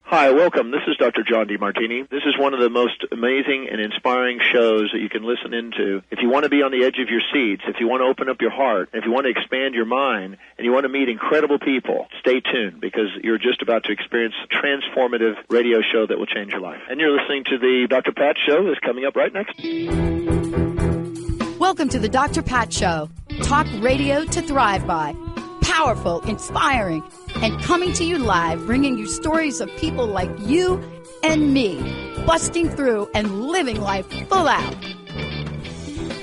Hi, welcome. This is Dr. John DeMartini. This is one of the most amazing and inspiring shows that you can listen into. If you want to be on the edge of your seats, if you want to open up your heart, if you want to expand your mind, and you want to meet incredible people, stay tuned because you're just about to experience a transformative radio show that will change your life. And you're listening to the Dr. Pat Show that's coming up right next. Welcome to the Dr. Pat Show. Talk radio to thrive by. Powerful, inspiring, and coming to you live, bringing you stories of people like you and me, busting through and living life full out.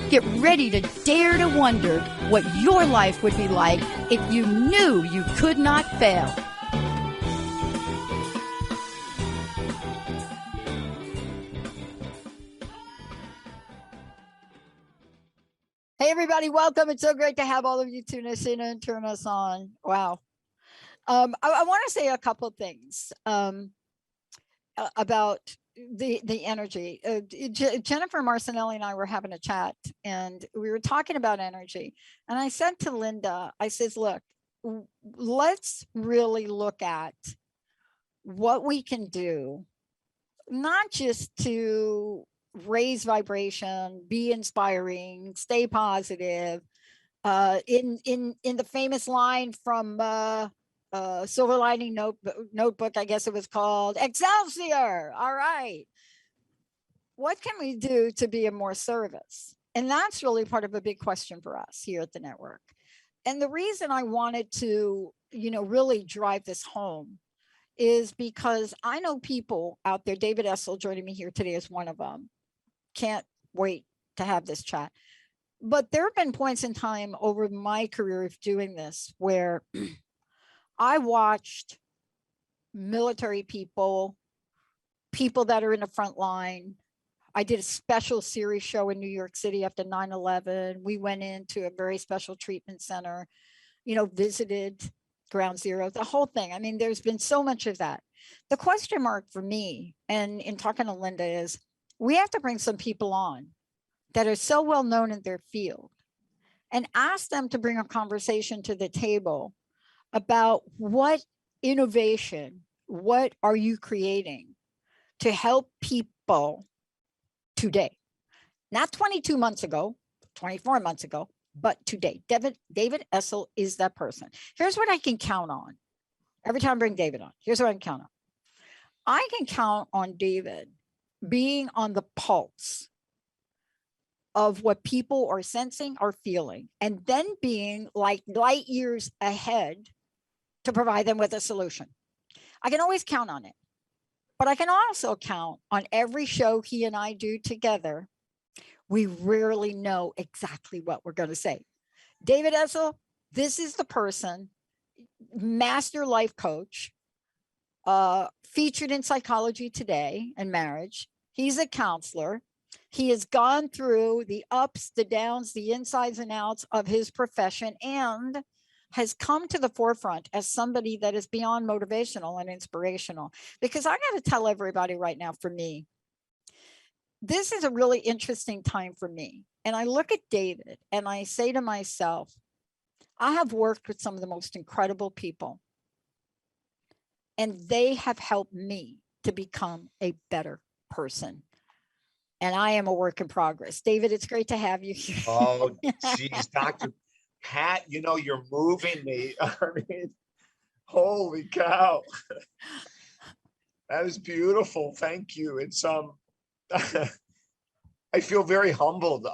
Get ready to dare to wonder what your life would be like if you knew you could not fail. Hey, everybody, welcome. It's so great to have all of you tune us in and turn us on. Wow. I want to say a couple of things about the energy. Jennifer Marcinelli and I were having a chat, and we were talking about energy. And I said to Linda, I says, look, let's really look at what we can do, not just to raise vibration, be inspiring, stay positive. In the famous line from Silver Lining Notebook, I guess it was called, Excelsior. All right. What can we do to be of more service? And that's really part of a big question for us here at the network. And the reason I wanted to, really drive this home is because I know people out there. David Essel joining me here today is one of them. Can't wait to have this chat. But there have been points in time over my career of doing this where I watched military people that are in the front line. I did a special series show in New York City after 9/11. We went into a very special treatment center, visited Ground Zero, the whole thing. I mean, there's been so much of that. The question mark for me, and in talking to Linda, is we have to bring some people on that are so well known in their field and ask them to bring a conversation to the table about what innovation, what are you creating to help people today? Not 22 months ago, 24 months ago, but today. David Essel is that person. Here's what I can count on. Every time I bring David on, here's what I can count on. I can count on David being on the pulse of what people are sensing or feeling, and then being like light years ahead to provide them with a solution. I can always count on it, but I can also count on every show he and I do together. We rarely know exactly what we're going to say. David Essel, this is the person, master life coach, featured in Psychology Today and Marriage. He's a counselor. He has gone through the ups, the downs, the insides and outs of his profession, and has come to the forefront as somebody that is beyond motivational and inspirational. Because I got to tell everybody right now, for me, this is a really interesting time for me. And I look at David and I say to myself, I have worked with some of the most incredible people, and they have helped me to become a better person. And I am a work in progress. David, it's great to have you here. Oh, geez, Dr. Pat, you're moving me. I mean, holy cow. That is beautiful. Thank you. It's I feel very humbled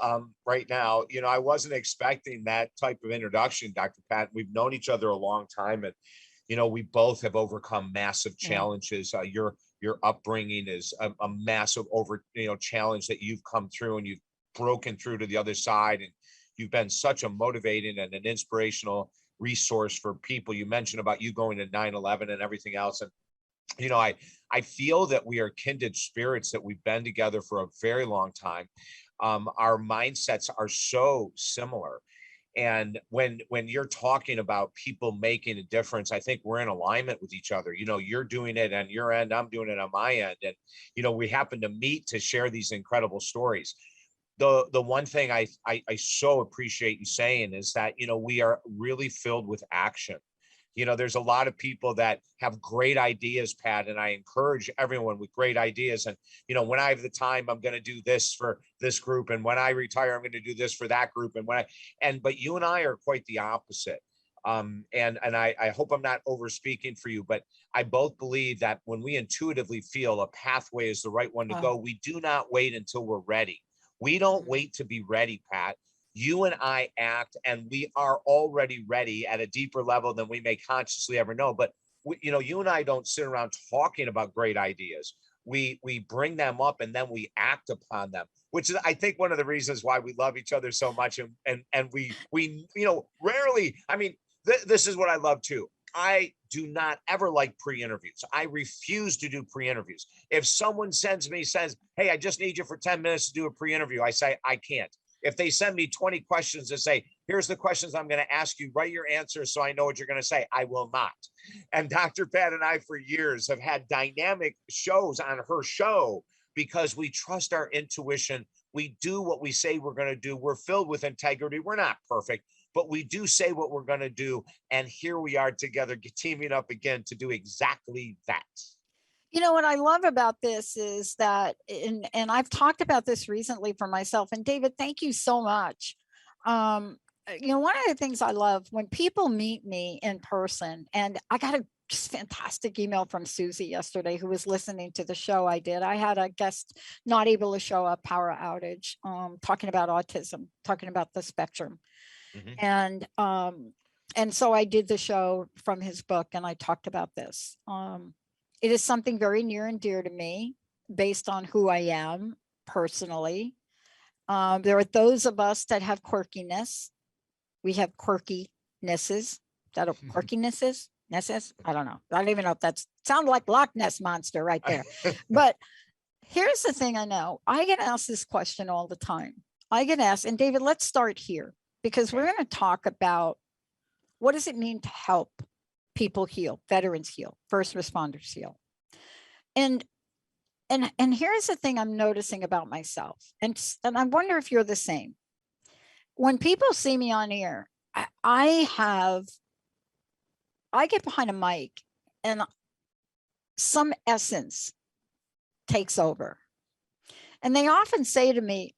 right now. I wasn't expecting that type of introduction, Dr. Pat. We've known each other a long time, and we both have overcome massive challenges. Your upbringing is a massive challenge that you've come through, and you've broken through to the other side, and you've been such a motivating and an inspirational resource for people. You mentioned about you going to 9/11 and everything else, and I feel that we are kindred spirits, that we've been together for a very long time. Our mindsets are so similar. And when you're talking about people making a difference, I think we're in alignment with each other. You're doing it on your end, I'm doing it on my end. And, we happen to meet to share these incredible stories. the one thing I so appreciate you saying is that, we are really filled with action. There's a lot of people that have great ideas, Pat, and I encourage everyone with great ideas. And, when I have the time, I'm going to do this for this group. And when I retire, I'm going to do this for that group. But you and I are quite the opposite. And I hope I'm not over speaking for you, but I both believe that when we intuitively feel a pathway is the right one to go, we do not wait until we're ready. We don't wait to be ready, Pat. You and I act, and we are already ready at a deeper level than we may consciously ever know. But you and I don't sit around talking about great ideas. We bring them up, and then we act upon them, which is, I think, one of the reasons why we love each other so much. And we rarely. I mean, this is what I love too. I do not ever like pre-interviews. I refuse to do pre-interviews. If someone says, "Hey, I just need you for 10 minutes to do a pre-interview," I say, I can't. If they send me 20 questions and say, "Here's the questions I'm going to ask you, write your answers so I know what you're going to say," I will not. And Dr. Pat and I, for years, have had dynamic shows on her show because we trust our intuition. We do what we say we're going to do. We're filled with integrity. We're not perfect, but we do say what we're going to do. And here we are together, teaming up again to do exactly that. What I love about this is that, and I've talked about this recently for myself, and David, thank you so much. One of the things I love when people meet me in person, and I got a just fantastic email from Susie yesterday, who was listening to the show I did. I had a guest not able to show up, power outage, talking about autism, talking about the spectrum. And so I did the show from his book, and I talked about this. It is something very near and dear to me based on who I am personally. There are those of us that have quirkiness. We have quirkinesses. That quirkinesses? I don't know. I don't even know if that sounds like Loch Ness Monster right there. But here's the thing I know. I get asked this question all the time. I get asked, and David, let's start here, because we're going to talk about what does it mean to help people heal, veterans heal, first responders heal. And here's the thing I'm noticing about myself. And I wonder if you're the same. When people see me on air, I get behind a mic and some essence takes over. And they often say to me,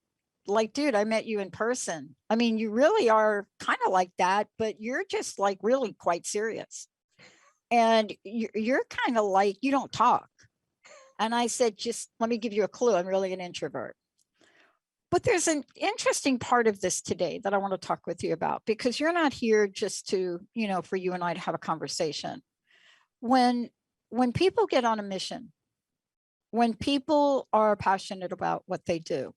like, "Dude, I met you in person. I mean, you really are kind of like that, but you're just like really quite serious. And you're kind of like, you don't talk." And I said, "Just let me give you a clue. I'm really an introvert." But there's an interesting part of this today that I want to talk with you about, because you're not here just to, for you and I to have a conversation. When people get on a mission, when people are passionate about what they do,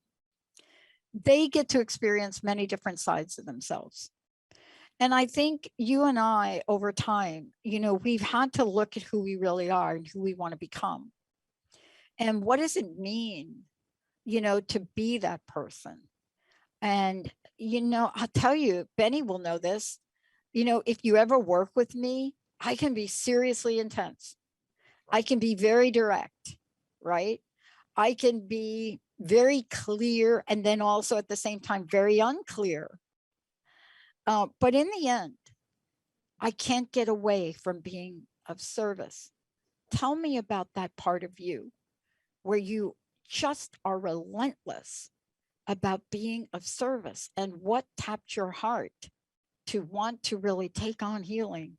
they get to experience many different sides of themselves. And I think you and I, over time, we've had to look at who we really are and who we want to become. And what does it mean, to be that person? And, I'll tell you, Benny will know this, if you ever work with me, I can be seriously intense. I can be very direct, right? I can be very clear, and then also at the same time, very unclear. But in the end, I can't get away from being of service. Tell me about that part of you where you just are relentless about being of service, and what tapped your heart to want to really take on healing.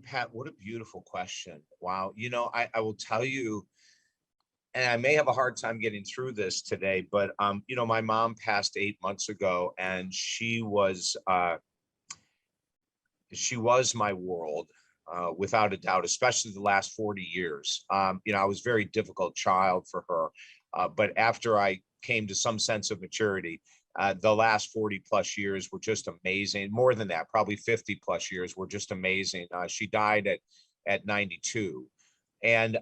Pat, what a beautiful question. Wow. I will tell you, and I may have a hard time getting through this today, but my mom passed 8 months ago, and she was my world, without a doubt, especially the last 40 years. I was a very difficult child for her, but after I came to some sense of maturity, the last 40 plus years were just amazing. More than that, probably 50 plus years were just amazing. She died at 92, and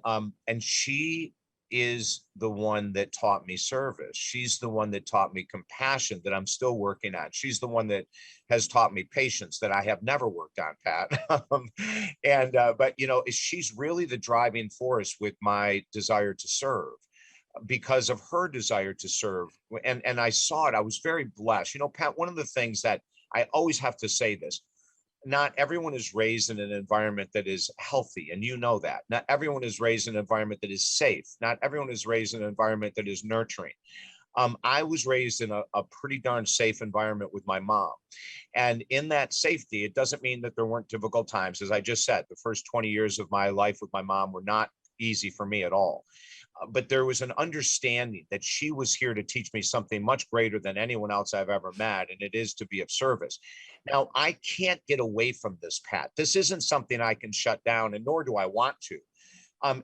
she is the one that taught me service. She's the one that taught me compassion that I'm still working on. She's the one that has taught me patience that I have never worked on, Pat. But she's really the driving force with my desire to serve. because of her desire to serve. And I saw it. I was very blessed. You know, Pat, one of the things that I always have to say this, not everyone is raised in an environment that is healthy. And you know that. Not everyone is raised in an environment that is safe. Not everyone is raised in an environment that is nurturing. I was raised in a pretty darn safe environment with my mom. And in that safety, it doesn't mean that there weren't difficult times. As I just said, the first 20 years of my life with my mom were not easy for me at all. But there was an understanding that she was here to teach me something much greater than anyone else I've ever met, and it is to be of service. Now, I can't get away from this, Pat. This isn't something I can shut down, and nor do I want to.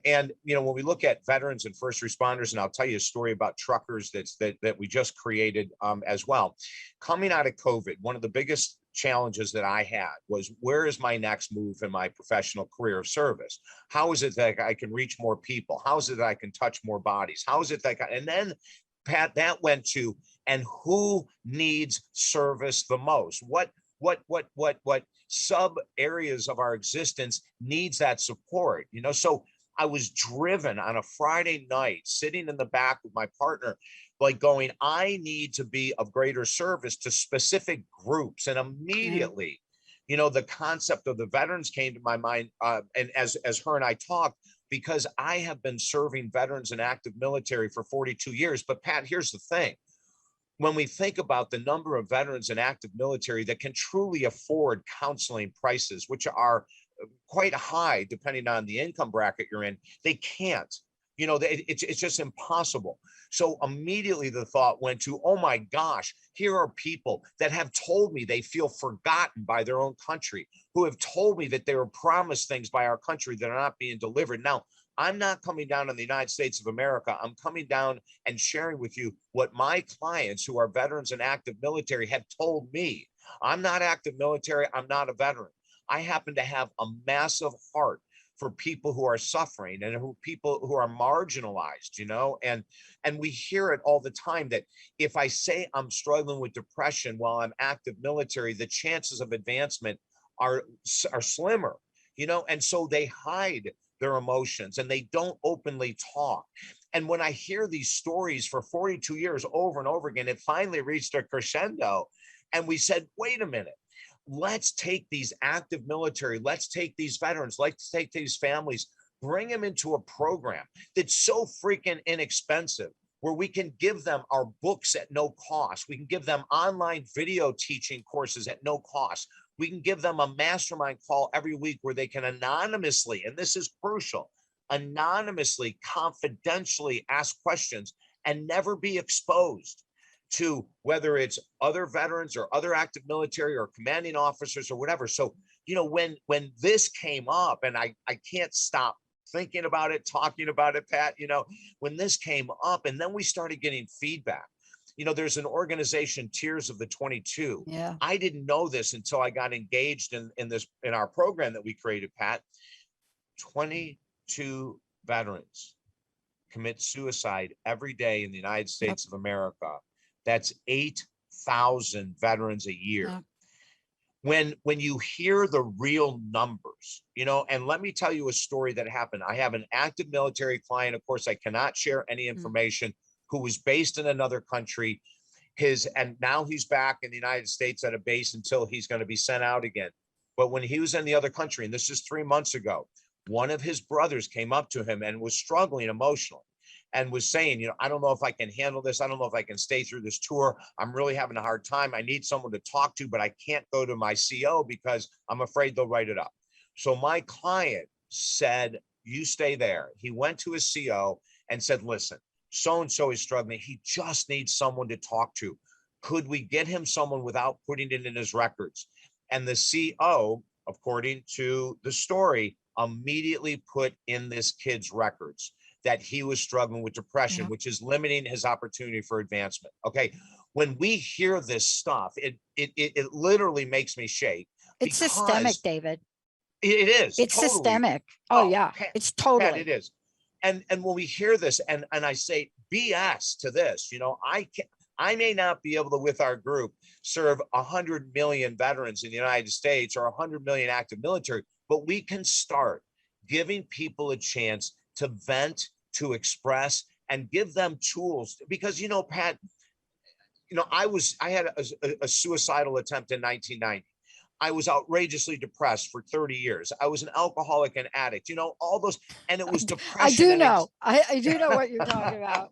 And you know, when we look at veterans and first responders, and I'll tell you a story about truckers that we just created as well. Coming out of COVID, one of the biggest challenges that I had was, where is my next move in my professional career of service? How is it that I can reach more people? How is it that I can touch more bodies? How is it that and then, Pat, that went to, and who needs service the most? What sub areas of our existence needs that support? You know, so I was driven on a Friday night, sitting in the back with my partner, like going, I need to be of greater service to specific groups. And immediately, you know, the concept of the veterans came to my mind. And as her and I talked, because I have been serving veterans and active military for 42 years. But Pat, here's the thing. When we think about the number of veterans and active military that can truly afford counseling prices, which are quite high depending on the income bracket you're in, they can't. You know, it's just impossible. So immediately the thought went to, oh my gosh, here are people that have told me they feel forgotten by their own country, who have told me that they were promised things by our country that are not being delivered. Now, I'm not coming down on the United States of America. I'm coming down and sharing with you what my clients who are veterans and active military have told me. I'm not active military. I'm not a veteran. I happen to have a massive heart for people who are suffering and people who are marginalized, you know, and we hear it all the time that if I say I'm struggling with depression while I'm active military, the chances of advancement are slimmer, you know, and so they hide their emotions and they don't openly talk. And when I hear these stories for 42 years over and over again, it finally reached a crescendo. And we said, wait a minute. Let's take these active military, let's take these veterans, let's take these families, bring them into a program that's so freaking inexpensive, where we can give them our books at no cost. We can give them online video teaching courses at no cost. We can give them a mastermind call every week where they can anonymously, and this is crucial, anonymously, confidentially ask questions and never be exposed to whether it's other veterans or other active military or commanding officers or whatever. So, you know, when this came up, and I can't stop thinking about it, talking about it, Pat, you know, when this came up and then we started getting feedback, you know, there's an organization, Tears of the 22. Yeah. I didn't know this until I got engaged in our program that we created, Pat. 22 veterans commit suicide every day in the United States of America. That's 8,000 veterans a year. When you hear the real numbers, you know, and let me tell you a story that happened. I have an active military client, of course, I cannot share any information, who was based in another country. And now he's back in the United States at a base until he's going to be sent out again. But when he was in the other country, and this is 3 months ago, one of his brothers came up to him and was struggling emotionally and was saying, you know, I don't know if I can handle this. I don't know if I can stay through this tour. I'm really having a hard time. I need someone to talk to, but I can't go to my CO because I'm afraid they'll write it up. So my client said, you stay there. He went to his CO and said, listen, so-and-so is struggling. He just needs someone to talk to. Could we get him someone without putting it in his records? And the CO, according to the story, immediately put in this kid's records that he was struggling with depression, which is limiting his opportunity for advancement. Okay. When we hear this stuff, it literally makes me shake. It's systemic, David. It is. It's totally systemic. Oh yeah. It's totally. Pat, it is. And when we hear this and I say BS to this, you know, I may not be able to, with our group, serve 100 million veterans in the United States or 100 million active military, but we can start giving people a chance to vent, to express, and give them tools. Because, you know, Pat, you know, I had a suicidal attempt in 1990. I was outrageously depressed for 30 years. I was an alcoholic and addict, you know, all those, and it was depression. I do know. I do know what you're talking about.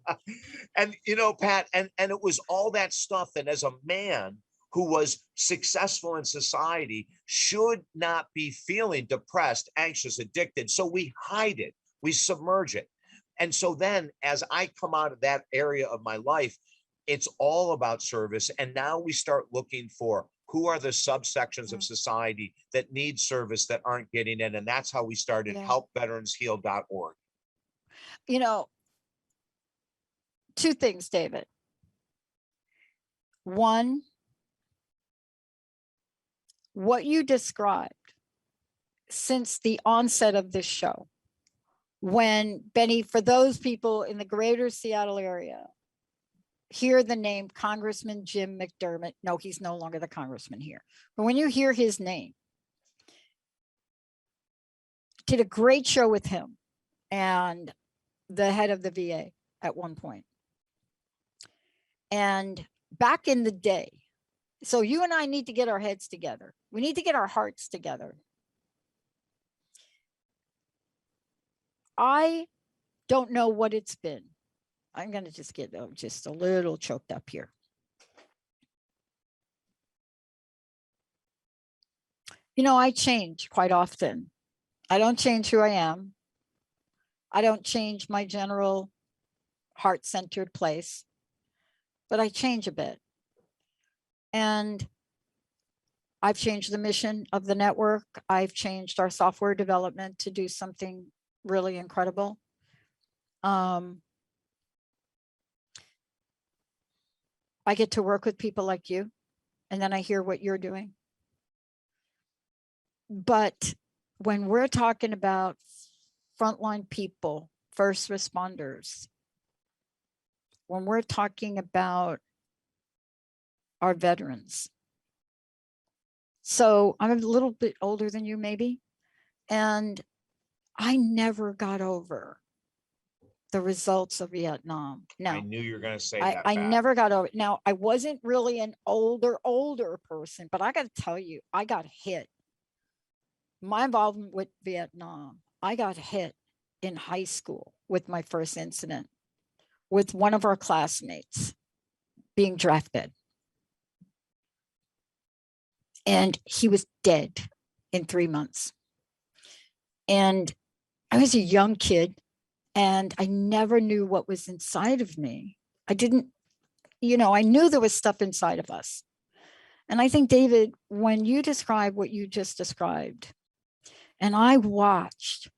And, you know, Pat, and it was all that stuff that as a man who was successful in society should not be feeling depressed, anxious, addicted. So we hide it, we submerge it. And so then as I come out of that area of my life, it's all about service. And now we start looking for who are the subsections of society that need service that aren't getting in. And that's how we started helpveteransheal.org. You know, two things, David. One, what you described since the onset of this show, when Benny, for those people in the greater Seattle area, hear the name Congressman Jim McDermott. No, he's no longer the congressman here. But when you hear his name, did a great show with him and the head of the VA at one point. And back in the day, so you and I need to get our heads together. We need to get our hearts together. I don't know what it's been. I'm going to just get just a little choked up here. You know, I change quite often. I don't change who I am. I don't change my general heart-centered place, but I change a bit. And I've changed the mission of the network. I've changed our software development to do something really incredible. I get to work with people like you, and then I hear what you're doing. But when we're talking about frontline people, first responders, when we're talking about our veterans. So I'm a little bit older than you maybe, and I never got over the results of Vietnam. Now, I knew you were going to say that. I never got over it. Now, I wasn't really an older person, but I got to tell you, I got hit. My involvement with Vietnam, I got hit in high school with my first incident with one of our classmates being drafted. And he was dead in 3 months. And I was a young kid, and I never knew what was inside of me. I didn't, you know, I knew there was stuff inside of us. And I think, David, when you describe what you just described, and I watched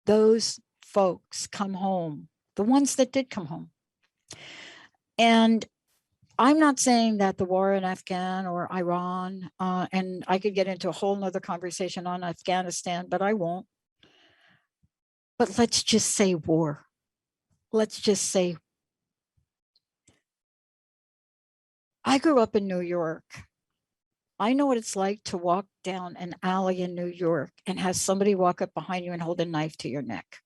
those folks come home, the ones that did come home. And I'm not saying that the war in Afghan or Iran, and I could get into a whole nother conversation on Afghanistan, but I won't. But let's just say war. Let's just say. I grew up in New York. I know what it's like to walk down an alley in New York and have somebody walk up behind you and hold a knife to your neck.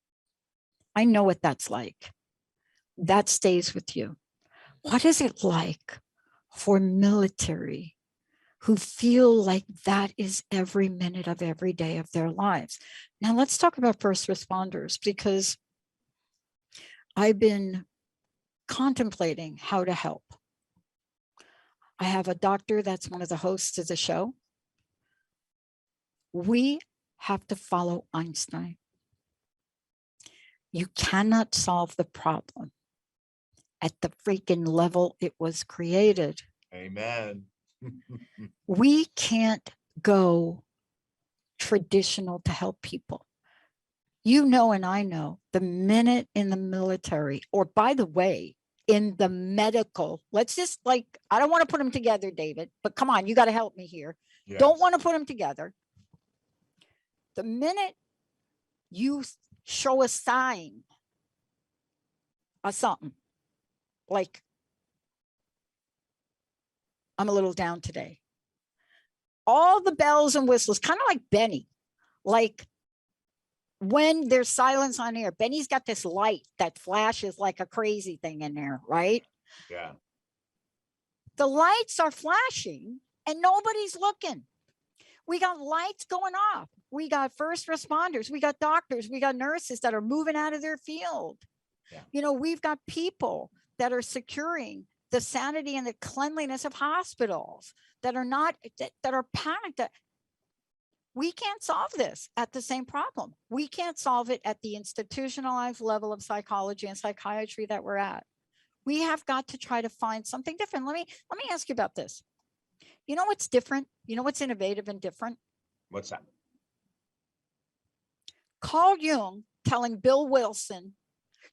I know what that's like. That stays with you. What is it like for military who feel like that is every minute of every day of their lives? Now let's talk about first responders, because I've been contemplating how to help. I have a doctor that's one of the hosts of the show. We have to follow Einstein. You cannot solve the problem at the freaking level it was created. Amen. We can't go traditional to help people. You know, and I know, the minute in the military, or by the way, in the medical, let's just like, I don't want to put them together, David, but come on, you got to help me here. Yes. Don't want to put them together. The minute you show a sign of something, like, I'm a little down today, all the bells and whistles, kind of like Benny, like, when there's silence on air, Benny's got this light that flashes like a crazy thing in there, right? Yeah. The lights are flashing and nobody's looking. We got lights going off. We got first responders. We got doctors. We got nurses that are moving out of their field. Yeah. You know, we've got people that are securing the sanity and the cleanliness of hospitals that are not, that are panicked. We can't solve this at the same problem. We can't solve it at the institutionalized level of psychology and psychiatry that we're at. We have got to try to find something different. Let me ask you about this. You know what's different? You know what's innovative and different? What's that? Carl Jung telling Bill Wilson,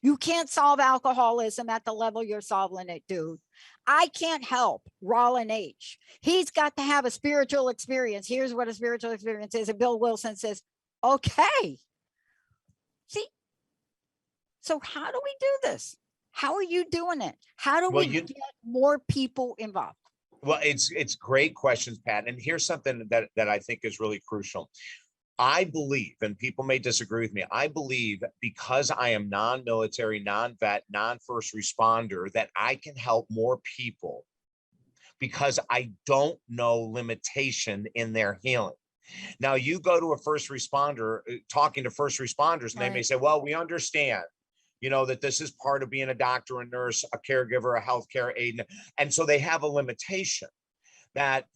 you can't solve alcoholism at the level you're solving it, dude. I can't help Rollin H. He's got to have a spiritual experience. Here's what a spiritual experience is. And Bill Wilson says, okay. See, so how do we do this? How are you doing it? How do we get more people involved? Well, it's great questions, Pat. And here's something that I think is really crucial. I believe, and people may disagree with me, I believe because I am non-military, non-vet, non-first responder, that I can help more people because I don't know limitation in their healing. Now, you go to a first responder, talking to first responders, and they may say, well, we understand, you know, that this is part of being a doctor, a nurse, a caregiver, a healthcare aide. And so they have a limitation that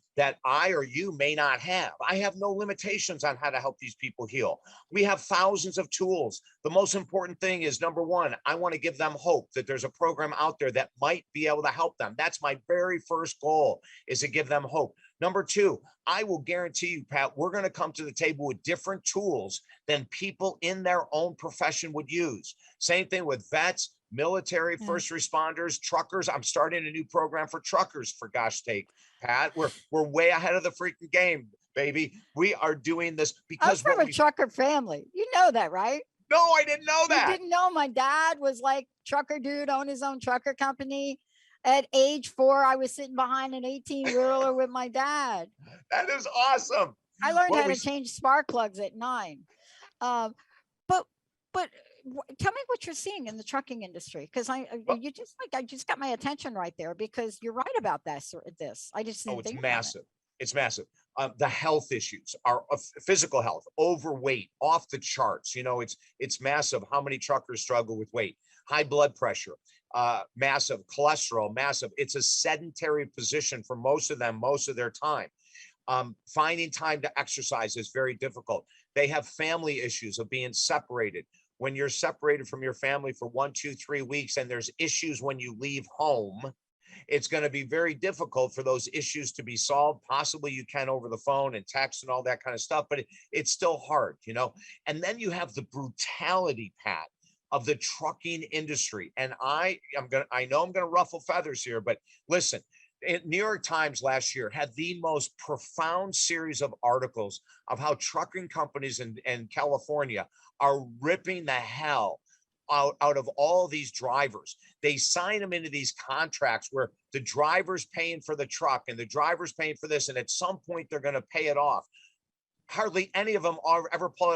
I or you may not have. I have no limitations on how to help these people heal. We have thousands of tools. The most important thing is, number one, I want to give them hope that there's a program out there that might be able to help them. That's my very first goal, is to give them hope. Number two, I will guarantee you, Pat, we're going to come to the table with different tools than people in their own profession would use. Same thing with vets, military, first responders, truckers. I'm starting a new program for truckers, for gosh sake, Pat. We're way ahead of the freaking game, baby. We are doing this because I'm from a trucker family. You know that, right? No, I didn't know that. You didn't know my dad was like trucker dude, owned his own trucker company. At age 4, I was sitting behind an 18-wheeler with my dad. That is awesome. I learned how to change spark plugs at 9. But tell me what you're seeing in the trucking industry, because I just got my attention right there, because you're right about this. I just didn't think it's massive. It's massive. The health issues are physical health, overweight, off the charts. You know, it's massive. How many truckers struggle with weight? High blood pressure, massive. Cholesterol, massive. It's a sedentary position for most of them, most of their time. Finding time to exercise is very difficult. They have family issues of being separated. When you're separated from your family for 1, 2, 3 weeks, and there's issues when you leave home, it's going to be very difficult for those issues to be solved. Possibly you can over the phone and text and all that kind of stuff, but it's still hard, you know? And then you have the brutality, Pat, of the trucking industry. And I know I'm going to ruffle feathers here, but listen, New York Times last year had the most profound series of articles of how trucking companies in California are ripping the hell out of all these drivers. They sign them into these contracts where the driver's paying for the truck and the driver's paying for this, and at some point they're going to pay it off. Hardly any of them ever pay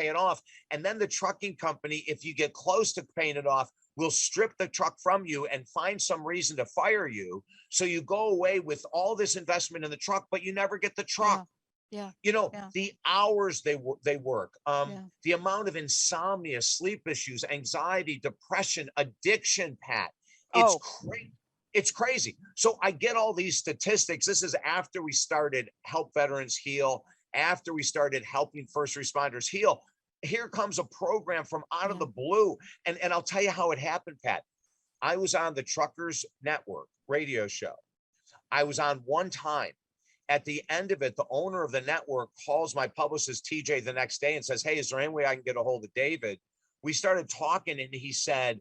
it off. And then the trucking company, if you get close to paying it off, will strip the truck from you and find some reason to fire you. So you go away with all this investment in the truck, but you never get the truck. Yeah. You know, the hours they work, the amount of insomnia, sleep issues, anxiety, depression, addiction, Pat. It's crazy. It's crazy. So I get all these statistics. This is after we started Help Veterans Heal, after we started helping first responders heal. Here comes a program from out of the blue. And I'll tell you how it happened, Pat. I was on the Truckers Network radio show. I was on one time. At the end of it, the owner of the network calls my publicist, TJ, the next day and says, hey, is there any way I can get a hold of David? We started talking and he said,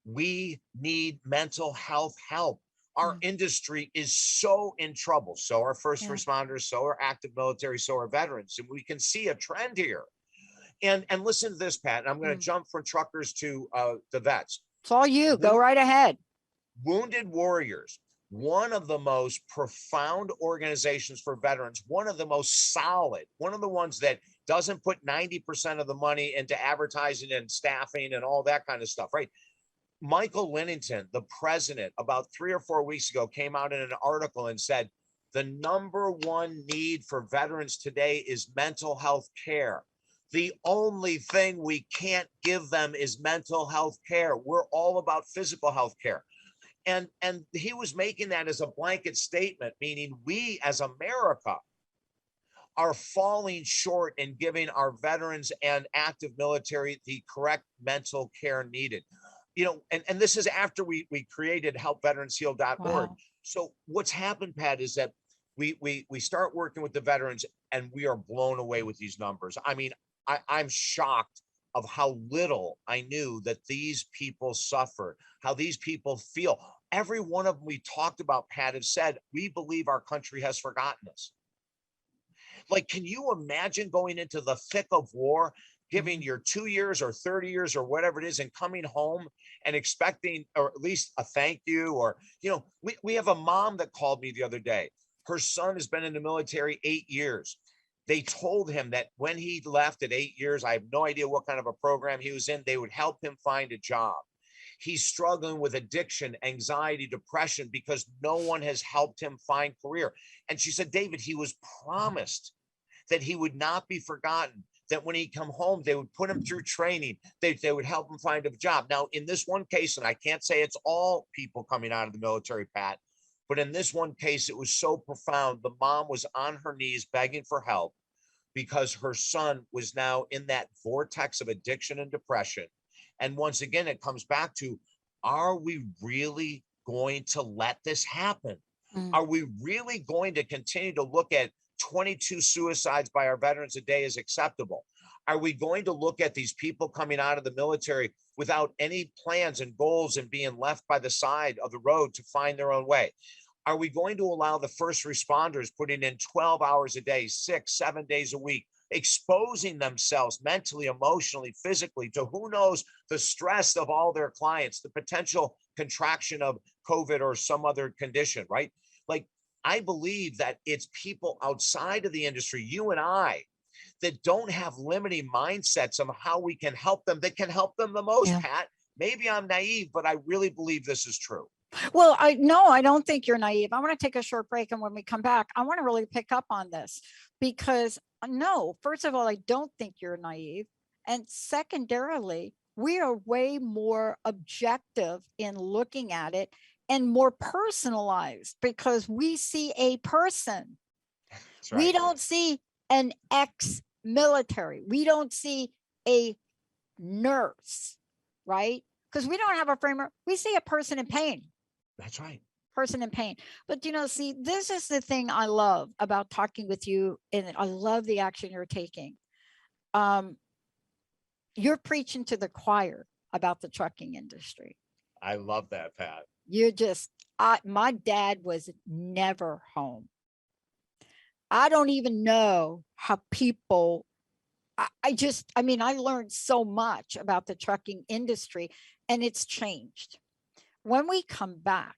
we need mental health help. Our industry is so in trouble. So are first responders, so are active military, so are veterans. And we can see a trend here. And listen to this, Pat, and I'm going to jump from truckers to the vets. It's all you. Go right ahead. Wounded Warriors, one of the most profound organizations for veterans, one of the most solid, one of the ones that doesn't put 90% of the money into advertising and staffing and all that kind of stuff, right? Michael Linnington, the president, about 3 or 4 weeks ago, came out in an article and said, the number one need for veterans today is mental health care. The only thing we can't give them is mental health care. We're all about physical health care. And he was making that as a blanket statement, meaning we as America are falling short in giving our veterans and active military the correct mental care needed. You know, and this is after we created helpveteransheal.org. Wow. So what's happened, Pat, is that we start working with the veterans and we are blown away with these numbers. I mean, I'm shocked of how little I knew that these people suffer, how these people feel. Every one of them we talked about, Pat, have said, we believe our country has forgotten us. Like, can you imagine going into the thick of war, giving your 2 years or 30 years or whatever it is, and coming home and expecting, or at least a thank you, or, you know, we have a mom that called me the other day. Her son has been in the military 8 years. They told him that when he left at 8 years, I have no idea what kind of a program he was in, they would help him find a job. He's struggling with addiction, anxiety, depression, because no one has helped him find career. And she said, David, he was promised that he would not be forgotten, that when he come home, they would put him through training, they would help him find a job. Now, in this one case, and I can't say it's all people coming out of the military, Pat, but in this one case, it was so profound. The mom was on her knees begging for help because her son was now in that vortex of addiction and depression. And once again, it comes back to, are we really going to let this happen? Are we really going to continue to look at 22 suicides by our veterans a day as acceptable? Are we going to look at these people coming out of the military without any plans and goals and being left by the side of the road to find their own way? Are we going to allow the first responders putting in 12 hours a day, 6, 7 days a week, exposing themselves mentally, emotionally, physically to who knows the stress of all their clients, the potential contraction of COVID or some other condition, right? Like, I believe that it's people outside of the industry, you and I, that don't have limiting mindsets of how we can help them, that can help them the most, Yeah. Pat. Maybe I'm naive, but I really believe this is true. Well, I don't think you're naive. I want to take a short break. And when we come back, I want to really pick up on this because no, first of all, I don't think you're naive. And secondarily, we are way more objective in looking at it and more personalized because we see a person. That's right. We don't see an ex-military. We don't see a nurse, right? Because we don't have a framework. We see a person in pain. That's right. Person in pain. But, you know, see, this is the thing I love about talking with you. And I love the action you're taking. You're preaching to the choir about the trucking industry. I love that, Pat. You just, my dad was never home. I don't even know how people, I mean, I learned so much about the trucking industry and it's changed. When we come back,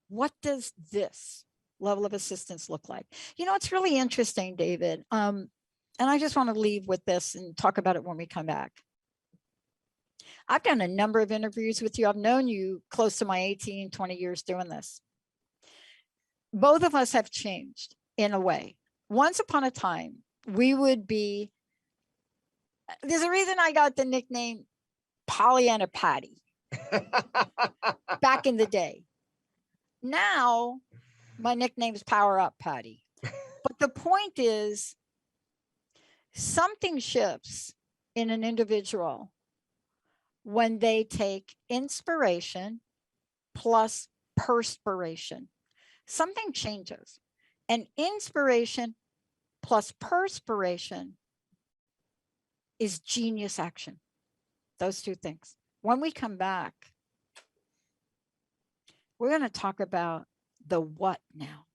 what does this level of assistance look like? You know, it's really interesting, David. And I just want to leave with this and talk about it when we come back. I've done a number of interviews with you. I've known you close to my 18, 20 years doing this. Both of us have changed in a way. Once upon a time, we would be, there's a reason I got the nickname Pollyanna Patty back in the day. Now, my nickname is Power Up Patty. But the point is, something shifts in an individual when they take inspiration plus perspiration. Something changes. And inspiration plus perspiration is genius action. Those two things. When we come back, we're going to talk about the what now.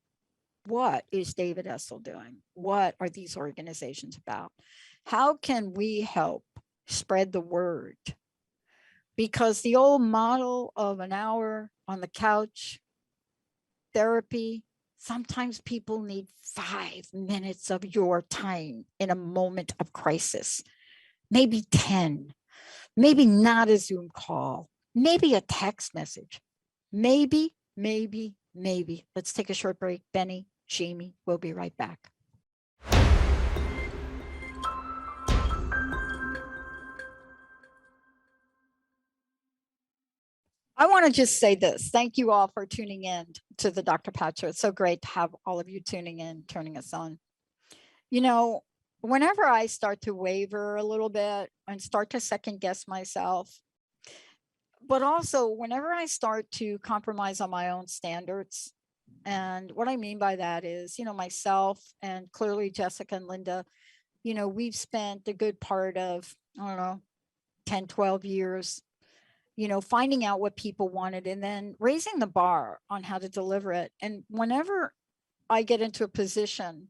What is David Essel doing? What are these organizations about? How can we help spread the word? Because the old model of an hour on the couch, therapy, Sometimes people need 5 minutes of your time in a moment of crisis, maybe 10, maybe not a Zoom call, maybe a text message, maybe. Let's take a short break. Benny, Jamie, we'll be right back. I want to just say this. Thank you all for tuning in to the Dr. Pat Show. It's so great to have all of you tuning in, turning us on. You know, whenever I start to waver a little bit and start to second guess myself, but also whenever I start to compromise on my own standards, and what I mean by that is, myself and clearly Jessica and Linda, we've spent a good part of, I don't know, 10, 12 years finding out what people wanted and then raising the bar on how to deliver it. And whenever I get into a position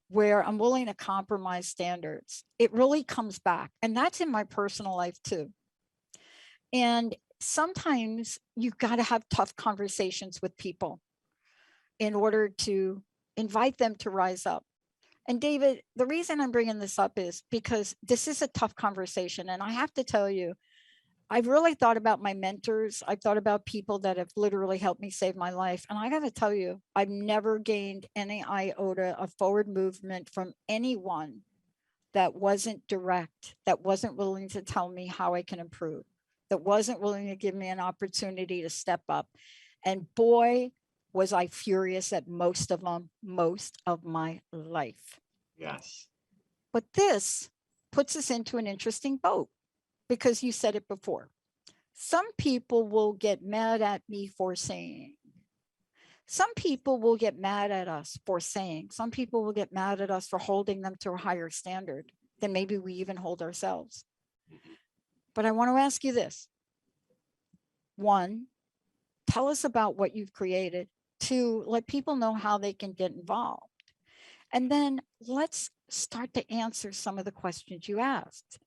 where I'm willing to compromise standards, it really comes back. And that's in my personal life too. And sometimes you've got to have tough conversations with people in order to invite them to rise up. And David, the reason I'm bringing this up is because this is a tough conversation. And I have to tell you, I've really thought about my mentors. I've thought about people that have literally helped me save my life. And I got to tell you, I've never gained any iota of forward movement from anyone that wasn't direct, that wasn't willing to tell me how I can improve, that wasn't willing to give me an opportunity to step up. And boy, was I furious at most of them, most of my life. Yes. But this puts us into an interesting boat. Because you said it before. Some people will get mad at me for saying. Some people will get mad at us for saying. Some people will get mad at us for holding them to a higher standard than maybe we even hold ourselves. But I want to ask you this. 1, tell us about what you've created. 2, let people know how they can get involved. And then let's start to answer some of the questions you asked.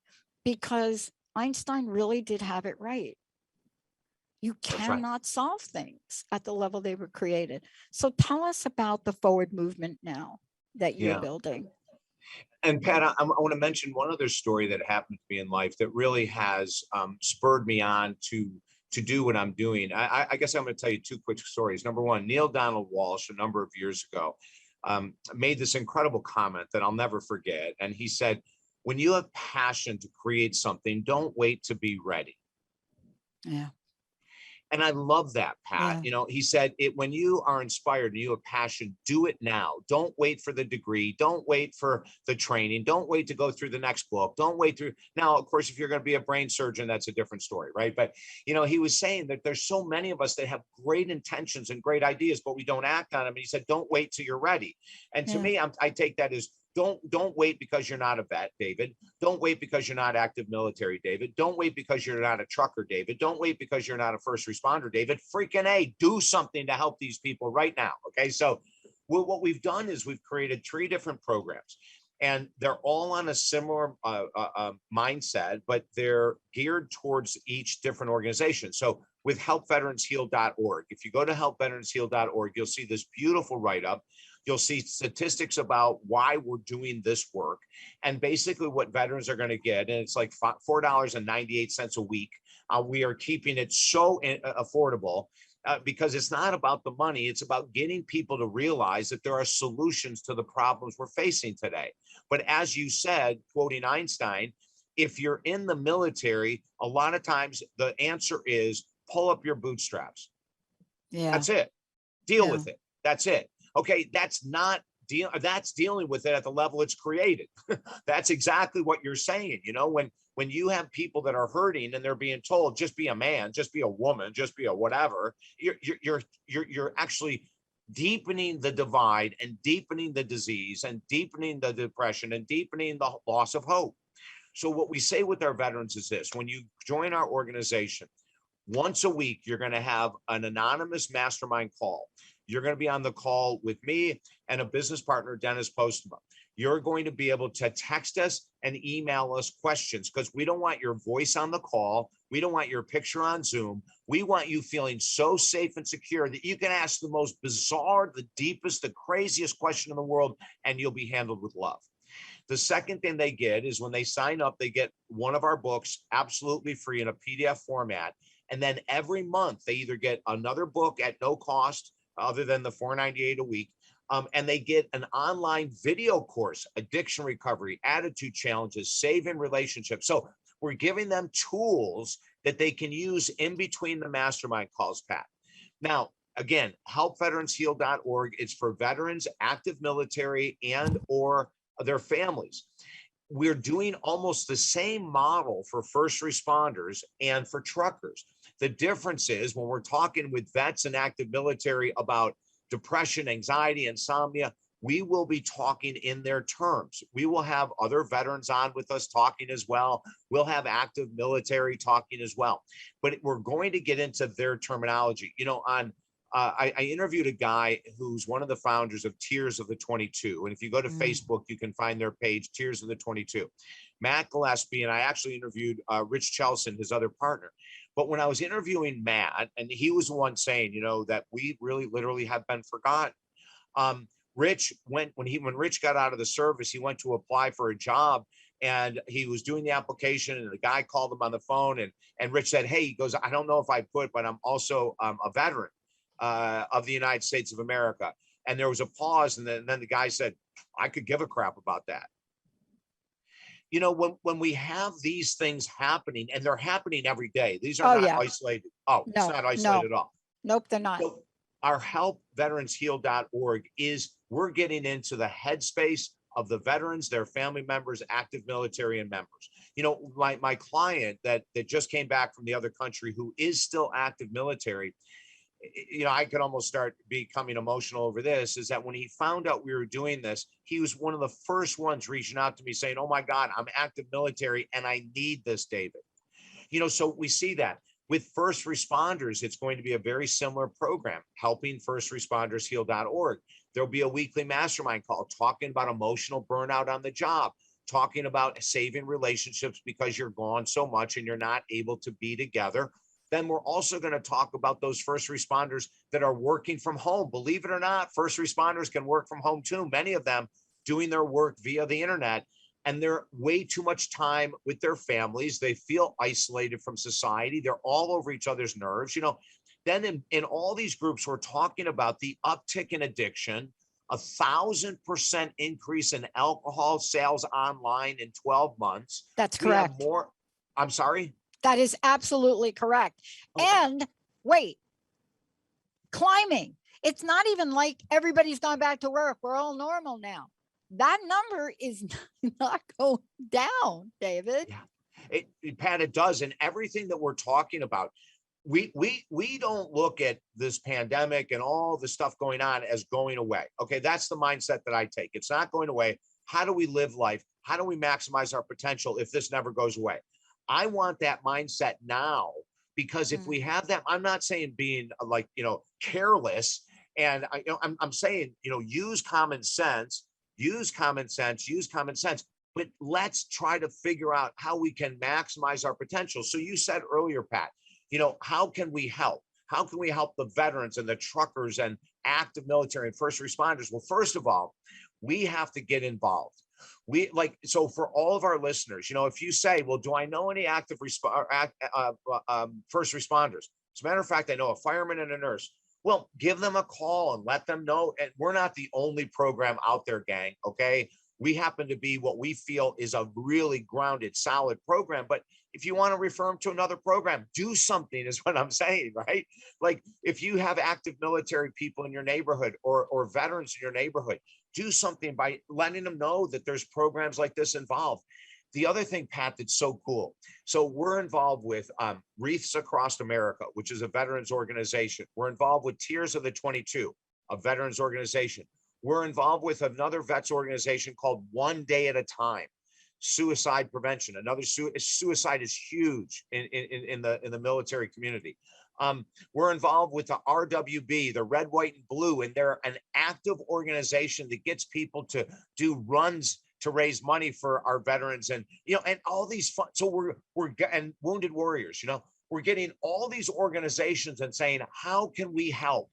Because Einstein really did have it right. You cannot solve things at the level they were created. So tell us about the forward movement now that you're building. And Pat, I want to mention one other story that happened to me in life that really has spurred me on to do what I'm doing. I guess I'm going to tell you 2 quick stories. Number 1, Neil Donald Walsh, a number of years ago, made this incredible comment that I'll never forget. And he said, when you have passion to create something, don't wait to be ready. Yeah. And I love that, Pat. Yeah. He said when you are inspired and you have passion, do it now. Don't wait for the degree. Don't wait for the training. Don't wait to go through the next book. Don't wait through. Now, of course, if you're going to be a brain surgeon, that's a different story, right? But, he was saying that there's so many of us that have great intentions and great ideas, but we don't act on them. And he said, don't wait till you're ready. And to me, I take that as don't wait because you're not a vet, David. Don't wait because you're not active military, David. Don't wait because you're not a trucker, David. Don't wait because you're not a first responder, David. Freaking A, do something to help these people right now. Okay. So what we've done is we've created 3 different programs and they're all on a similar mindset, but they're geared towards each different organization. So with helpveteransheal.org, if you go to helpveteransheal.org, you'll see this beautiful write-up. You'll see statistics about why we're doing this work and basically what veterans are going to get. And it's like $4.98 a week. We are keeping it so affordable because it's not about the money. It's about getting people to realize that there are solutions to the problems we're facing today. But as you said, quoting Einstein, if you're in the military, a lot of times the answer is pull up your bootstraps. Yeah. That's it. Deal with it. That's it. Okay, that's dealing with it at the level it's created. That's exactly what you're saying. When you have people that are hurting and they're being told, just be a man, just be a woman, just be a whatever, you're actually deepening the divide and deepening the disease and deepening the depression and deepening the loss of hope. So what we say with our veterans is this: when you join our organization, once a week, you're going to have an anonymous mastermind call. You're going to be on the call with me and a business partner, Dennis Postma. You're going to be able to text us and email us questions because we don't want your voice on the call. We don't want your picture on Zoom. We want you feeling so safe and secure that you can ask the most bizarre, the deepest, the craziest question in the world, and you'll be handled with love. The second thing they get is when they sign up, they get one of our books absolutely free in a PDF format. And then every month they either get another book at no cost other than the $4.98 a week. And they get an online video course, addiction recovery, attitude challenges, saving relationships. So we're giving them tools that they can use in between the mastermind calls, Pat. Now, again, helpveteransheal.org. It's for veterans, active military, and or their families. We're doing almost the same model for first responders and for truckers. The difference is when we're talking with vets and active military about depression, anxiety, insomnia, we will be talking in their terms. We will have other veterans on with us talking as well. We'll have active military talking as well. But we're going to get into their terminology. You know, I interviewed a guy who's one of the founders of Tears of the 22. And if you go to Facebook, you can find their page, Tears of the 22. Matt Gillespie, and I actually interviewed Rich Chelson, his other partner. But when I was interviewing Matt, and he was the one saying, you know, that we really literally have been forgotten. Rich when Rich got out of the service, he went to apply for a job and he was doing the application and the guy called him on the phone and Rich said, hey, he goes, I don't know if I put, but I'm also a veteran of the United States of America. And there was a pause. And then the guy said, I could give a crap about that. You know, when we have these things happening, and they're happening every day, these are not isolated. Oh, no, it's not isolated at all. Nope, they're not. So our helpveteransheal.org is we're getting into the headspace of the veterans, their family members, active military and members. You know, my client that just came back from the other country who is still active military, you know, I could almost start becoming emotional over this, is that when he found out we were doing this, he was one of the first ones reaching out to me saying, oh my God, I'm active military and I need this, David. You know, so we see that. With first responders, it's going to be a very similar program, helpingfirstrespondersheal.org. There'll be a weekly mastermind call talking about emotional burnout on the job, talking about saving relationships because you're gone so much and you're not able to be together. Then we're also going to talk about those first responders that are working from home. Believe it or not, first responders can work from home too. Many of them doing their work via the internet, and they're way too much time with their families. They feel isolated from society. They're all over each other's nerves. You know, then in all these groups, we're talking about the uptick in addiction, 1,000% increase in alcohol sales online in 12 months. That's correct. We have more. I'm sorry. That is absolutely correct. Okay. And wait, climbing. It's not even like everybody's gone back to work. We're all normal now. That number is not going down, David. Yeah, Pat, it does. And everything that we're talking about, we don't look at this pandemic and all the stuff going on as going away. Okay, that's the mindset that I take. It's not going away. How do we live life? How do we maximize our potential if this never goes away? I want that mindset now, because if we have that, I'm not saying being like, you know, careless. And I'm saying, you know, use common sense, but let's try to figure out how we can maximize our potential. So you said earlier, Pat, you know, how can we help? How can we help the veterans and the truckers and active military and first responders? Well, first of all, we have to get involved. So for all of our listeners, you know, if you say, well, do I know any active first responders? As a matter of fact, I know a fireman and a nurse. Well, give them a call and let them know. And we're not the only program out there, gang. Okay. We happen to be what we feel is a really grounded, solid program. But if you want to refer them to another program, do something is what I'm saying, right? Like if you have active military people in your neighborhood or veterans in your neighborhood, do something by letting them know that there's programs like this involved. The other thing, Pat, that's so cool. So we're involved with Wreaths Across America, which is a veterans organization. We're involved with Tears of the 22, a veterans organization. We're involved with another vets organization called One Day at a Time, suicide prevention. Another suicide is huge in the military community. We're involved with the RWB, the Red, White, and Blue, and they're an active organization that gets people to do runs to raise money for our veterans, and you know, and all these fun. So we're and Wounded Warriors. You know, we're getting all these organizations and saying, how can we help?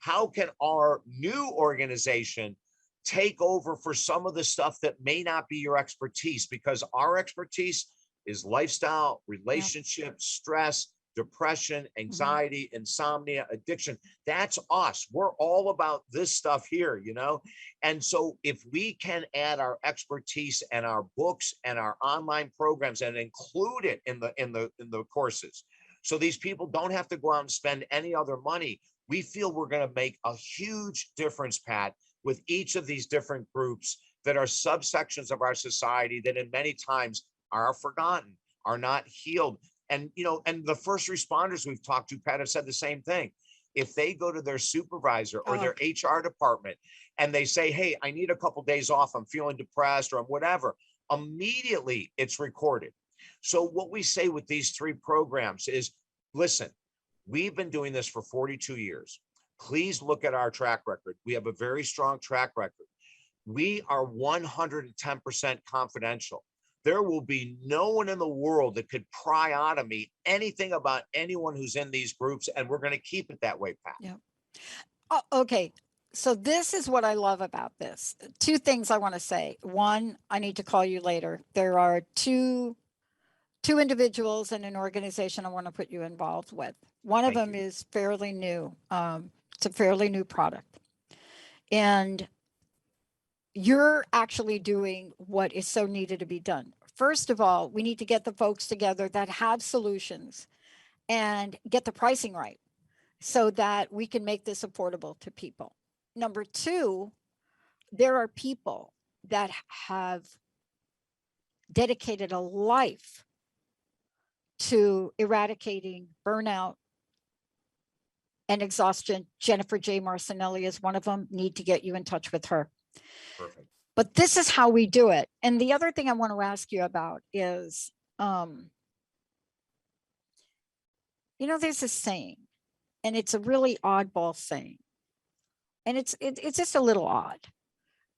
How can our new organization take over for some of the stuff that may not be your expertise? Because our expertise is lifestyle, relationship, stress, depression, anxiety, insomnia, addiction. That's us. We're all about this stuff here, you know? And so if we can add our expertise and our books and our online programs and include it in the courses, so these people don't have to go out and spend any other money, we feel we're going to make a huge difference, Pat, with each of these different groups that are subsections of our society that in many times are forgotten, are not healed. And, you know, and the first responders we've talked to, Pat, have said the same thing. If they go to their supervisor or their HR department and they say, hey, I need a couple days off, I'm feeling depressed or whatever, immediately it's recorded. So what we say with these three programs is, listen, we've been doing this for 42 years. Please look at our track record. We have a very strong track record. We are 110% confidential. There will be no one in the world that could pry out of me anything about anyone who's in these groups, and we're going to keep it that way, Pat. Yeah. Oh, okay. So this is what I love about this. Two things I want to say. One, I need to call you later. There are two individuals in an organization I want to put you involved with. One of them is fairly new. It's a fairly new product. And you're actually doing what is so needed to be done. First of all, we need to get the folks together that have solutions and get the pricing right so that we can make this affordable to people. Number two, there are people that have dedicated a life to eradicating burnout and exhaustion. Jennifer J. Marcinelli is one of them. Need to get you in touch with her. Perfect. But this is how we do it. And the other thing I want to ask you about is, you know, there's a saying, and it's a really oddball saying, and it's just a little odd.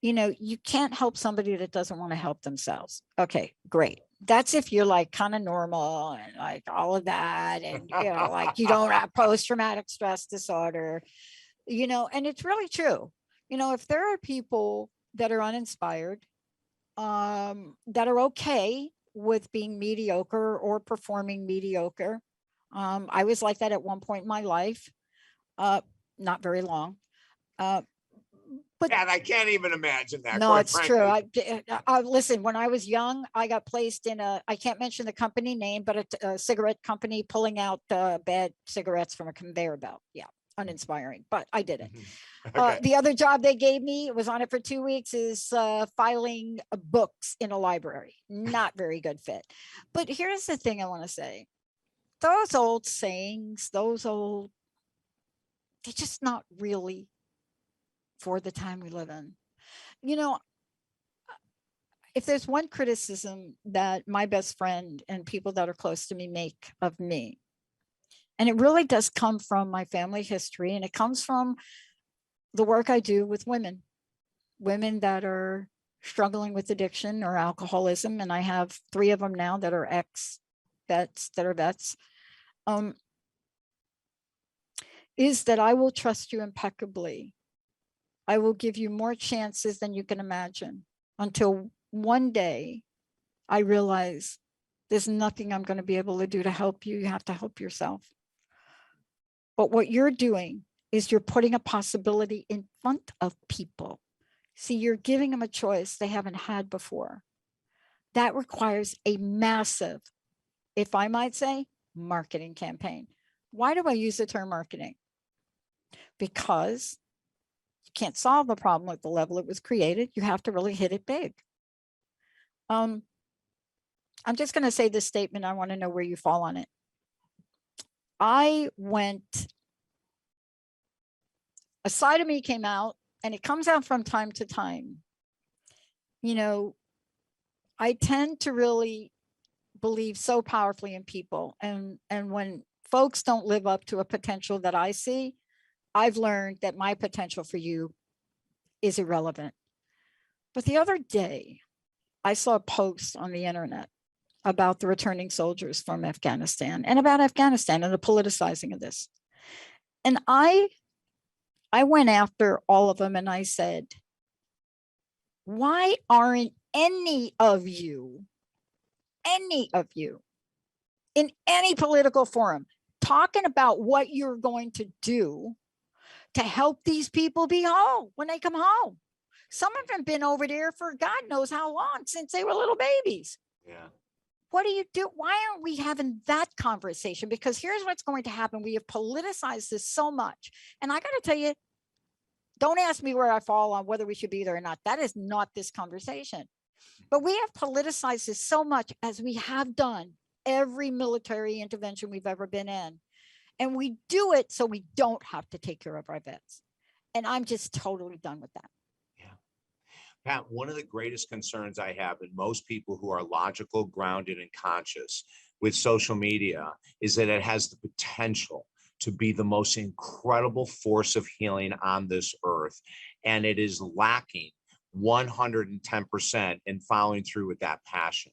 You know, you can't help somebody that doesn't want to help themselves. Okay, great. That's if you're like kind of normal and like all of that, and you know, like you don't have post-traumatic stress disorder, you know, and it's really true. You know, if there are people that are uninspired, that are okay with being mediocre or performing mediocre. I was like that at one point in my life, not very long. But and I can't even imagine that. No, it's frankly true. I listen, when I was young, I got placed in I can't mention the company name, but a cigarette company pulling out bad cigarettes from a conveyor belt. Yeah. Uninspiring, but I did it. Okay. The other job they gave me, was on it for 2 weeks, is filing books in a library. Not very good fit. But here's the thing I want to say. Those old sayings, they're just not really for the time we live in. You know, if there's one criticism that my best friend and people that are close to me make of me, and it really does come from my family history, and it comes from the work I do with women that are struggling with addiction or alcoholism. And I have 3 of them now that are ex-vets, is that I will trust you impeccably. I will give you more chances than you can imagine, until one day I realize there's nothing I'm going to be able to do to help you. You have to help yourself. But what you're doing is you're putting a possibility in front of people. See, you're giving them a choice they haven't had before. That requires a massive, if I might say, marketing campaign. Why do I use the term marketing? Because you can't solve the problem at the level it was created. You have to really hit it big. I'm just going to say this statement. I want to know where you fall on it. A side of me came out, and it comes out from time to time. You know, I tend to really believe so powerfully in people. And when folks don't live up to a potential that I see, I've learned that my potential for you is irrelevant. But the other day, I saw a post on the internet, about the returning soldiers from Afghanistan and about Afghanistan and the politicizing of this. And I went after all of them and I said, why aren't any of you in any political forum talking about what you're going to do to help these people be whole when they come home? Some of them have been over there for God knows how long, since they were little babies. Yeah. What do you do? Why aren't we having that conversation? Because here's what's going to happen. We have politicized this so much. And I got to tell you, don't ask me where I fall on whether we should be there or not. That is not this conversation. But we have politicized this so much, as we have done every military intervention we've ever been in. And we do it so we don't have to take care of our vets. And I'm just totally done with that. Pat, one of the greatest concerns I have in most people who are logical, grounded, and conscious with social media is that it has the potential to be the most incredible force of healing on this earth. And it is lacking 110% in following through with that passion,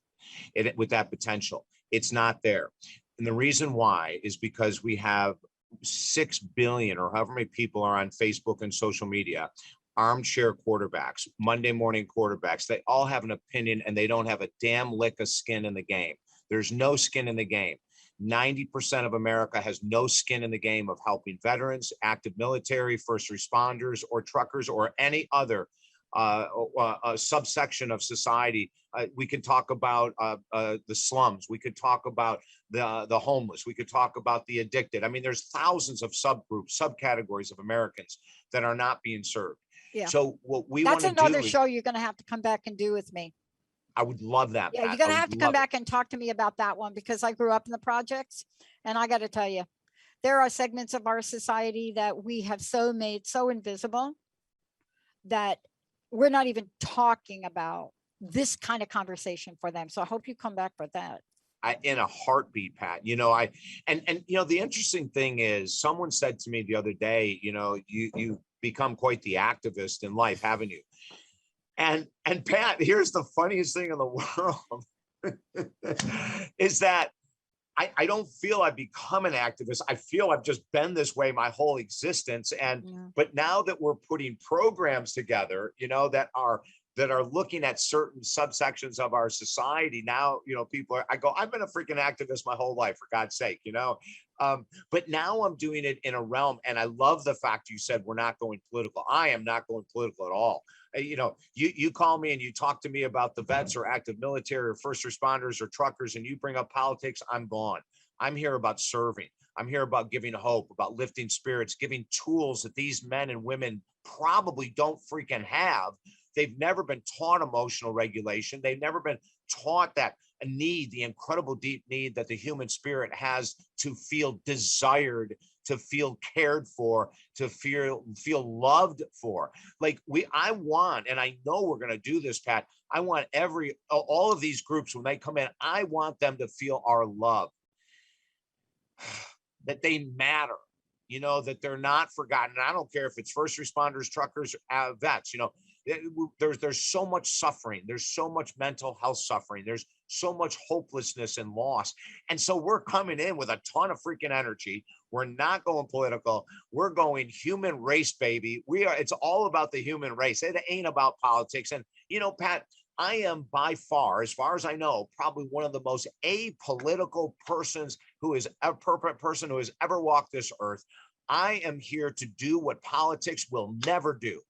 with that potential. It's not there. And the reason why is because we have 6 billion or however many people are on Facebook and social media, armchair quarterbacks, Monday morning quarterbacks. They all have an opinion and they don't have a damn lick of skin in the game. There's no skin in the game. 90% of America has no skin in the game of helping veterans, active military, first responders, or truckers, or any other subsection of society. We can talk about the slums. We could talk about the homeless. We could talk about the addicted. I mean, there's thousands of subgroups, subcategories of Americans that are not being served. Yeah. So what we want to do, that's another show you're going to have to come back and do with me. I would love that. Yeah, Pat. you're going to have to come back and talk to me about that one, because I grew up in the projects, and I got to tell you, there are segments of our society that we have so made so invisible that we're not even talking about this kind of conversation for them. So I hope you come back for that. In a heartbeat, Pat. You know, and you know, the interesting thing is, someone said to me the other day, you know, you become quite the activist in life, haven't you? And Pat, here's the funniest thing in the world is that I don't feel I've become an activist. I feel I've just been this way my whole existence. And but now that we're putting programs together, you know, that are looking at certain subsections of our society, now, you know, people are, I go, I've been a freaking activist my whole life, for God's sake, you know. But now I'm doing it in a realm, and I love the fact you said we're not going political. I am not going political at all. You know, you call me and you talk to me about the vets or active military or first responders or truckers, and you bring up politics, I'm gone. I'm here about serving. I'm here about giving hope, about lifting spirits, giving tools that these men and women probably don't freaking have. They've never been taught emotional regulation. They've never been taught that a need, the incredible deep need that the human spirit has to feel desired, to feel cared for, to feel loved for. Like I want, and I know we're going to do this, Pat. I want all of these groups, when they come in, I want them to feel our love, that they matter, you know, that they're not forgotten. And I don't care if it's first responders, truckers, vets, you know. There's so much suffering. There's so much mental health suffering. There's so much hopelessness and loss. And so we're coming in with a ton of freaking energy. We're not going political. We're going human race, baby. It's all about the human race. It ain't about politics. And, you know, Pat, I am by far, as far as I know, probably one of the most apolitical persons who is a person who has ever walked this earth. I am here to do what politics will never do.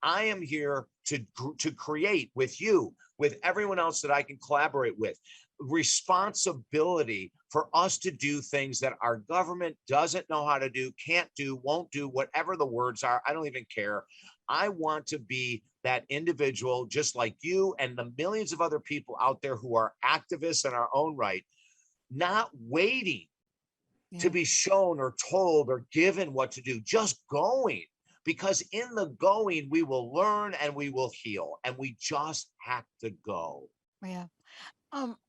I am here to create with you, with everyone else that I can collaborate with, responsibility for us to do things that our government doesn't know how to do, can't do, won't do, whatever the words are. I don't even care. I want to be that individual, just like you and the millions of other people out there who are activists in our own right, not waiting to be shown or told or given what to do, just going. Because in the going, we will learn and we will heal, and we just have to go. Yeah.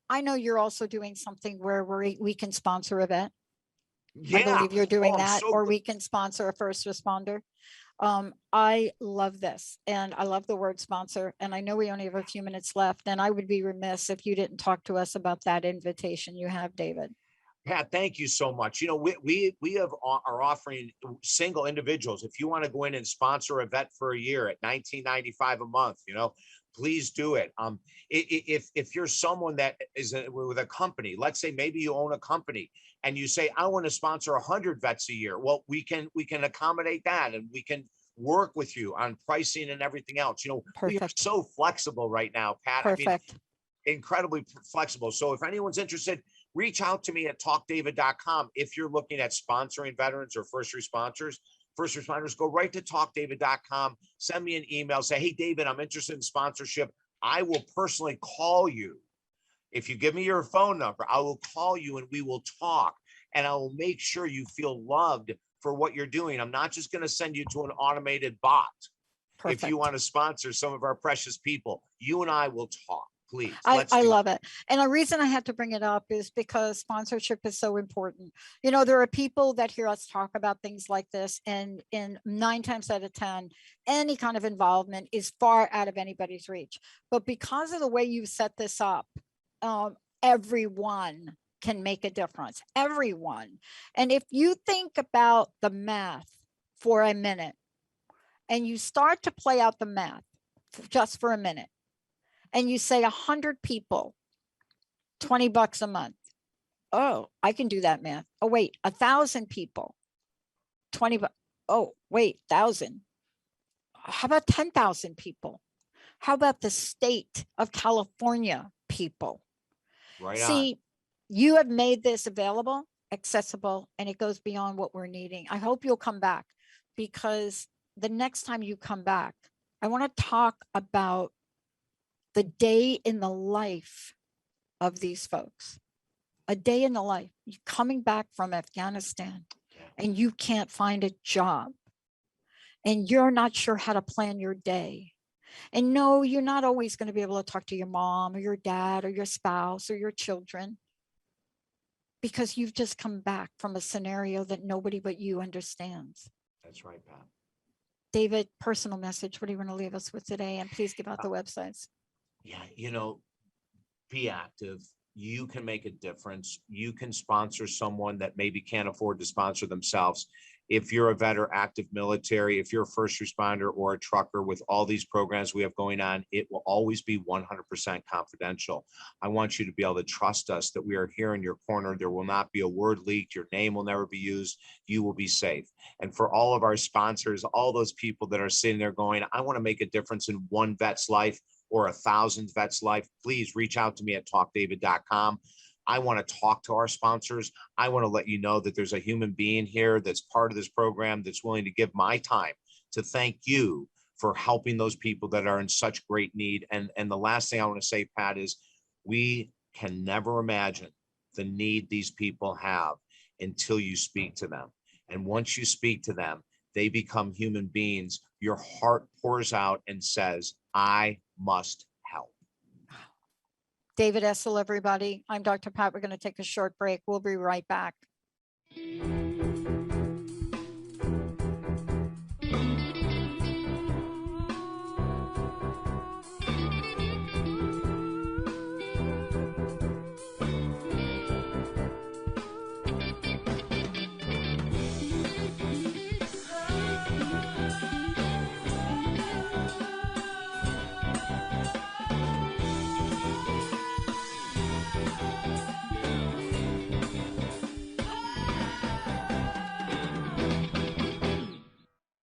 I know you're also doing something where we can sponsor an event. Yeah. I believe you're doing that, so or we can sponsor a first responder. I love this, and I love the word sponsor, and I know we only have a few minutes left, and I would be remiss if you didn't talk to us about that invitation you have, David. Pat, thank you so much. You know, we are offering single individuals. If you want to go in and sponsor a vet for a year at $19.95 a month, you know, please do it. If you're someone that is with a company, let's say maybe you own a company and you say, I want to sponsor 100 vets a year. Well, we can accommodate that, and we can work with you on pricing and everything else. You know, we are Perfect. so flexible right now, Pat. I mean, Perfect. incredibly flexible. So if anyone's interested, reach out to me at talkdavid.com. If you're looking at sponsoring veterans or first responders, go right to talkdavid.com, send me an email, say, hey, David, I'm interested in sponsorship. I will personally call you. If you give me your phone number, I will call you and we will talk, and I will make sure you feel loved for what you're doing. I'm not just going to send you to an automated bot. Perfect. If you want to sponsor some of our precious people, you and I will talk. Please. I love it. And the reason I had to bring it up is because sponsorship is so important. You know, there are people that hear us talk about things like this, and in 9 times out of 10, any kind of involvement is far out of anybody's reach. But because of the way you set this up, everyone can make a difference. Everyone. And if you think about the math for a minute, and you start to play out the math just for a minute, and you say 100 people, $20 a month. Oh, I can do that math. Oh, wait, 1,000 people, 20 bucks. Oh, wait, 1,000. How about 10,000 people? How about the state of California people? Right on. See, you have made this available, accessible, and it goes beyond what we're needing. I hope you'll come back, because the next time you come back, I want to talk about the day in the life of these folks. A day in the life. You're coming back from Afghanistan and you can't find a job, and you're not sure how to plan your day. And no, you're not always going to be able to talk to your mom or your dad or your spouse or your children, because you've just come back from a scenario that nobody but you understands. That's right, Pat. David, personal message. What do you want to leave us with today? And please give out the websites. Yeah, you know, be active. You can make a difference. You can sponsor someone that maybe can't afford to sponsor themselves. If you're a vet or active military, if you're a first responder or a trucker, with all these programs we have going on, it will always be 100% confidential. I want you to be able to trust us that we are here in your corner. There will not be a word leaked. Your name will never be used. You will be safe. And for all of our sponsors, all those people that are sitting there going, I want to make a difference in one vet's life or 1,000 vets' life, please reach out to me at talkdavid.com. I want to talk to our sponsors. I want to let you know that there's a human being here that's part of this program that's willing to give my time to thank you for helping those people that are in such great need. And the last thing I want to say, Pat, is we can never imagine the need these people have until you speak to them. And once you speak to them, they become human beings. Your heart pours out and says, I must help. David Essel, everybody. I'm Dr. Pat. We're going to take a short break. We'll be right back.